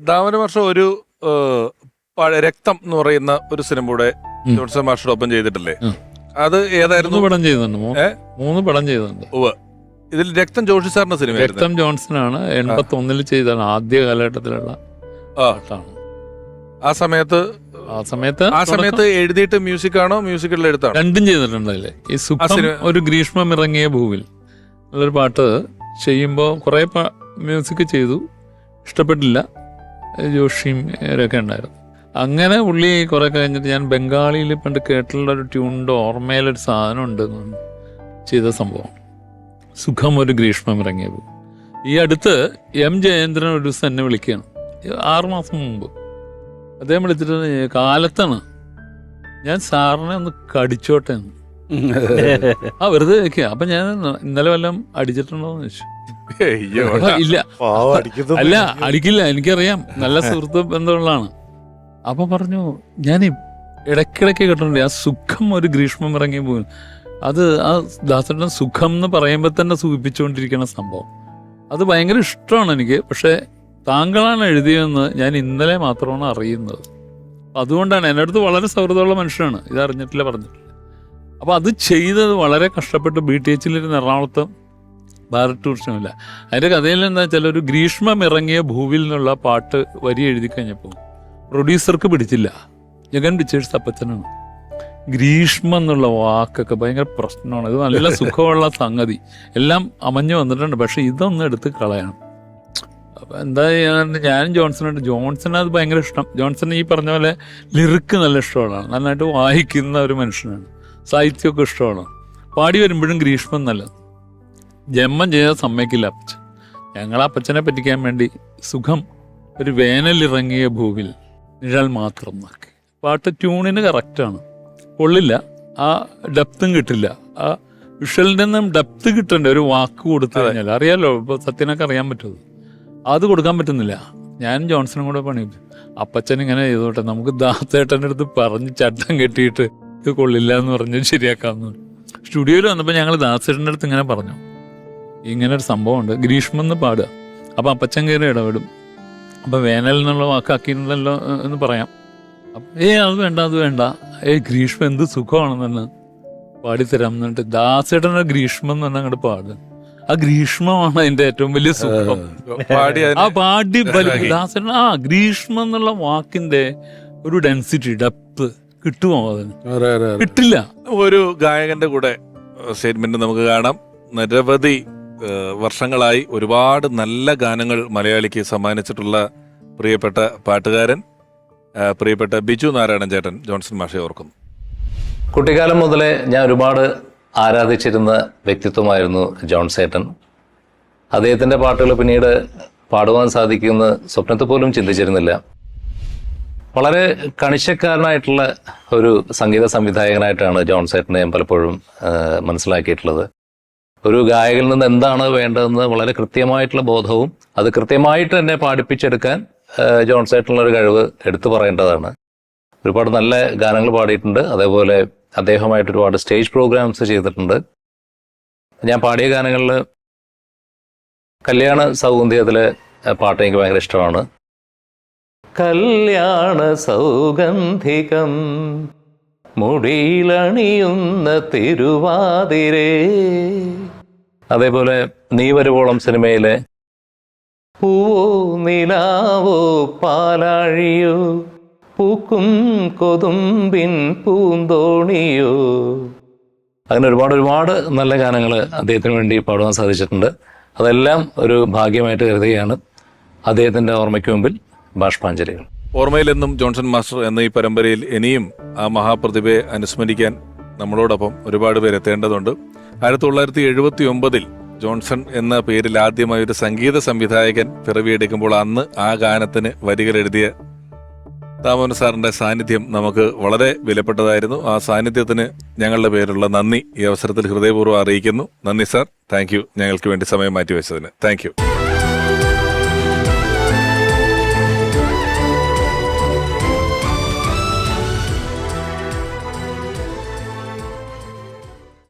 ദാമോദരൻ മാഷ് ഒരു രക്തം എന്ന് പറയുന്ന ഒരു സിനിമ കൂടെ ജോൺസൺ മാഷോടൊപ്പം ചെയ്തിട്ടില്ലേ? അത് ഏതായിരുന്നു? 3 പടം ചെയ്തിട്ടുണ്ട്. 3 പടം ചെയ്തിട്ടുണ്ട്. ഇതിൽ രക്തം ജോഷി സാറിന്റെ സിനിമ. രക്തം ജോൺസനാണ്. 81 ചെയ്താണ്. ആദ്യ കാലഘട്ടത്തിലുള്ള പാട്ടാണ്. ആ സമയത്ത് എഴുതിയിട്ട് മ്യൂസിക് ആണോ മ്യൂസിക്കുള്ള എഴുത്താണ്? രണ്ടും ചെയ്തിട്ടുണ്ടല്ലേ. ഈ സുഖം ഒരു ഗ്രീഷ്മം ഇറങ്ങിയ ഭൂവിൽ ഉള്ളൊരു പാട്ട് ചെയ്യുമ്പോൾ കുറെ മ്യൂസിക് ചെയ്തു, ഇഷ്ടപ്പെട്ടില്ല. ജോഷിയും ഇവരൊക്കെ ഉണ്ടായിരുന്നു. അങ്ങനെ പുള്ളി കുറെ കഴിഞ്ഞിട്ട് ഞാൻ ബംഗാളിയിൽ പണ്ട് കേട്ടിട്ടുള്ള ഒരു ട്യൂണിൻ്റെ ഓർമ്മയിലൊരു സാധനം ഉണ്ട് ചെയ്ത സംഭവം. സുഖം ഒരു ഗ്രീഷ്മം ഇറങ്ങിയ ഭൂ. ഈ അടുത്ത് എം ജയേന്ദ്രൻ ഒരു ദിവസം എന്നെ വിളിക്കുകയാണ്, 6 മാസം മുമ്പ്. അദ്ദേഹം വിളിച്ചിട്ട് കാലത്താണ് ഞാൻ സാറിനെ ഒന്ന് കടിച്ചോട്ടെ എന്ന്. വെറുതെ വെക്കുക. അപ്പൊ ഞാൻ ഇന്നലെ വല്ലതും അടിച്ചിട്ടുണ്ടോന്ന് ചോദിച്ചു. ഇല്ല, അല്ല അടിക്കില്ല, എനിക്കറിയാം, നല്ല സുഹൃത്ത് ബന്ധമുള്ളതാണ്. അപ്പൊ പറഞ്ഞു, ഞാൻ ഇടയ്ക്കിടയ്ക്ക് കേട്ടിട്ടുണ്ട് ആ സുഖം ഒരു ഗ്രീഷ്മം ഇറങ്ങി പോകും. അത് ആ ദാസേട്ടൻ സുഖം എന്ന് പറയുമ്പോൾ തന്നെ സൂചിപ്പിച്ചുകൊണ്ടിരിക്കുന്ന സംഭവം. അത് ഭയങ്കര ഇഷ്ടമാണ് എനിക്ക്. പക്ഷെ താങ്കളാണ് എഴുതിയതെന്ന് ഞാൻ ഇന്നലെ മാത്രമാണ് അറിയുന്നത്. അതുകൊണ്ടാണ് എൻ്റെ അടുത്ത് വളരെ സൗഹൃദമുള്ള മനുഷ്യനാണ്, ഇതറിഞ്ഞിട്ടില്ല, പറഞ്ഞിട്ടില്ല. അപ്പോൾ അത് ചെയ്തത് വളരെ കഷ്ടപ്പെട്ട് BTHലിരുന്ന് എറണാകുളത്ത് ഭാരത് ടൂറിസമില്ല. അതിൻ്റെ കഥയിൽ എന്താ വെച്ചാൽ, ഒരു ഗ്രീഷ്മം ഇറങ്ങിയ ഭൂവിൽ നിന്നുള്ള പാട്ട് വരി എഴുതി കഴിഞ്ഞപ്പോൾ പ്രൊഡ്യൂസർക്ക് പിടിച്ചില്ല. ജഗൻ പിക്ചേഴ്സ് അപ്പച്ചനാണ്. ഗ്രീഷ്മം എന്നുള്ള വാക്കൊക്കെ ഭയങ്കര പ്രശ്നമാണ്. ഇത് നല്ല സുഖമുള്ള സംഗതി, എല്ലാം അമഞ്ഞു വന്നിട്ടുണ്ട്, പക്ഷെ ഇതൊന്നും എടുത്ത് കളയണം. അപ്പം എന്താ ഞാനും ജോൺസണ് അത് ഭയങ്കര ഇഷ്ടം. ജോൺസൺ ഈ പറഞ്ഞ പോലെ ലിറിക്ക് നല്ല ഇഷ്ടമാണ്, നന്നായിട്ട് വായിക്കുന്ന ഒരു മനുഷ്യനാണ്, സാഹിത്യമൊക്കെ ഇഷ്ടമാണ്. പാടി വരുമ്പോഴും ഗ്രീഷ്മം നല്ലത്. ജന്മം ചെയ്താൽ സമ്മതിക്കില്ല അപ്പച്ചൻ. ഞങ്ങൾ അപ്പച്ചനെ പറ്റിക്കാൻ വേണ്ടി സുഖം ഒരു വേനലിറങ്ങിയ ഭൂവിൽ നിഴൽ മാത്രം നോക്കി. പാട്ട് ട്യൂണിന് കറക്റ്റാണ്, കൊള്ളില്ല, ആ ഡെപ്തും കിട്ടില്ല. ആ വിഷ്വലിൻ്റെ ഒന്നും ഡെപ്ത് കിട്ടണ്ടേ ഒരു വാക്ക് കൊടുത്തു കഴിഞ്ഞാൽ. അറിയാലോ, ഇപ്പോൾ സത്യനൊക്കെ അറിയാൻ പറ്റുമത്, അത് കൊടുക്കാൻ പറ്റുന്നില്ല. ഞാനും ജോൺസണും കൂടെ പണിയിച്ചു. അപ്പച്ചൻ ഇങ്ങനെ ചെയ്തോട്ടെ, നമുക്ക് ദാസേട്ടൻ്റെ അടുത്ത് പറഞ്ഞ് ചട്ടം കെട്ടിയിട്ട് ഇത് കൊള്ളില്ല എന്ന് പറഞ്ഞ് ശരിയാക്കാമെന്ന്. സ്റ്റുഡിയോയിൽ വന്നപ്പോൾ ഞങ്ങൾ ദാസേട്ടൻ്റെ അടുത്ത് ഇങ്ങനെ പറഞ്ഞു, ഇങ്ങനെ ഒരു സംഭവമുണ്ട്, ഗ്രീഷ്മം എന്ന് പാടുക. അപ്പം അപ്പച്ചൻ കയറി ഇടപെടും. അപ്പം വേനൽ എന്നുള്ള വാക്കാക്കിയിട്ടുണ്ടല്ലോ എന്ന് പറയാം. അത് വേണ്ട ഗ്രീഷ്മം എന്ത് സുഖമാണെന്ന് പാടിത്തരാം എന്നിട്ട് ദാസേട്ടൻ്റെ ഗ്രീഷ്മം എന്ന് പറഞ്ഞാൽ അങ്ങോട്ട് പാടുക. ആ ഗ്രീഷ്മമാണ് അതിന്റെ ഏറ്റവും വലിയ സുഖം. പാടി ദാസേട്ടൻ ഗ്രീഷ്മം എന്നുള്ള വാക്കിന്റെ ഒരു ഡെൻസിറ്റി, ഡെപ്ത് കിട്ടുമോ? അതിന് കിട്ടില്ല. ഒരു ഗായകന്റെ കൂടെ സ്റ്റേറ്റ്മെന്റ് നമുക്ക് കാണാം. നിരവധി വർഷങ്ങളായി ഒരുപാട് നല്ല ഗാനങ്ങൾ മലയാളിക്ക് സമ്മാനിച്ചിട്ടുള്ള പ്രിയപ്പെട്ട പാട്ടുകാരൻ, പ്രിയപ്പെട്ട ബിജു നാരായണൻ ചേട്ടൻ ജോൺസൺ മാഷെ ഓർക്കുന്നു. കുട്ടിക്കാലം മുതലേ ഞാൻ ഒരുപാട് ആരാധിച്ചിരുന്ന വ്യക്തിത്വമായിരുന്നു ജോൺസേട്ടൻ. അദ്ദേഹത്തിൻ്റെ പാട്ടുകൾ പിന്നീട് പാടുവാൻ സാധിക്കുമെന്ന് സ്വപ്നത്തിൽ പോലും ചിന്തിച്ചിരുന്നില്ല. വളരെ കണിശക്കാരനായിട്ടുള്ള ഒരു സംഗീത സംവിധായകനായിട്ടാണ് ജോൺസേട്ടനെ ഞാൻ പലപ്പോഴും മനസ്സിലാക്കിയിട്ടുള്ളത്. ഒരു ഗായകനിൽ നിന്ന് എന്താണ് വേണ്ടതെന്ന് വളരെ കൃത്യമായിട്ടുള്ള ബോധവും അത് കൃത്യമായിട്ട് തന്നെ പാടിപ്പിച്ചെടുക്കാൻ ജോൺസേട്ടനുള്ളൊരു കഴിവ് എടുത്തു പറയേണ്ടതാണ്. ഒരുപാട് നല്ല ഗാനങ്ങൾ പാടിയിട്ടുണ്ട്. അതേപോലെ അദ്ദേഹമായിട്ട് ഒരുപാട് സ്റ്റേജ് പ്രോഗ്രാംസ് ചെയ്തിട്ടുണ്ട്. ഞാൻ പാടിയ ഗാനങ്ങളിൽ കല്യാണ സൗഗന്ധികത്തിലെ പാട്ട് എനിക്ക് ഭയങ്കര ഇഷ്ടമാണ്. കല്യാണ സൗഗന്ധികം മുടിയിലണിയുന്ന തിരുവാതിരേ. അതേപോലെ നീ വരുവോളം സിനിമയിലെ പൂവോ നിലാവോ പാലാഴിയോ പൂക്കും കൊതുമ്പിൻ പൂന്തോണിയോ. അങ്ങനെ ഒരുപാട് നല്ല ഗാനങ്ങൾ അദ്ദേഹത്തിന് വേണ്ടി പാടുവാൻ സാധിച്ചിട്ടുണ്ട്. അതെല്ലാം ഒരു ഭാഗ്യമായിട്ട് കരുതുകയാണ്. അദ്ദേഹത്തിൻ്റെ ഓർമ്മയ്ക്ക് മുമ്പിൽ ബാഷ്പാഞ്ജലികൾ. ഓർമ്മയിലെന്നും ജോൺസൺ മാസ്റ്റർ എന്ന ഈ പരമ്പരയിൽ ഇനിയും ആ മഹാപ്രതിഭയെ അനുസ്മരിക്കാൻ നമ്മളോടൊപ്പം ഒരുപാട് പേര് എത്തേണ്ടതുണ്ട്. 1979 ജോൺസൺ എന്ന പേരിൽ ആദ്യമായി ഒരു സംഗീത സംവിധായകൻ പിറവിയെടുക്കുമ്പോൾ അന്ന് ആ ഗാനത്തിന് വരികൾ എഴുതിയ ദാമോദരൻ സാറിന്റെ സാന്നിധ്യം നമുക്ക് വളരെ വിലപ്പെട്ടതായിരുന്നു. ആ സാന്നിധ്യത്തിന് ഞങ്ങളുടെ പേരുള്ള നന്ദി ഈ അവസരത്തിൽ ഹൃദയപൂർവ്വം അറിയിക്കുന്നു. നന്ദി സാർ, താങ്ക് യു. ഞങ്ങൾക്ക് വേണ്ടി സമയം മാറ്റിവെച്ചതിന് താങ്ക് യു.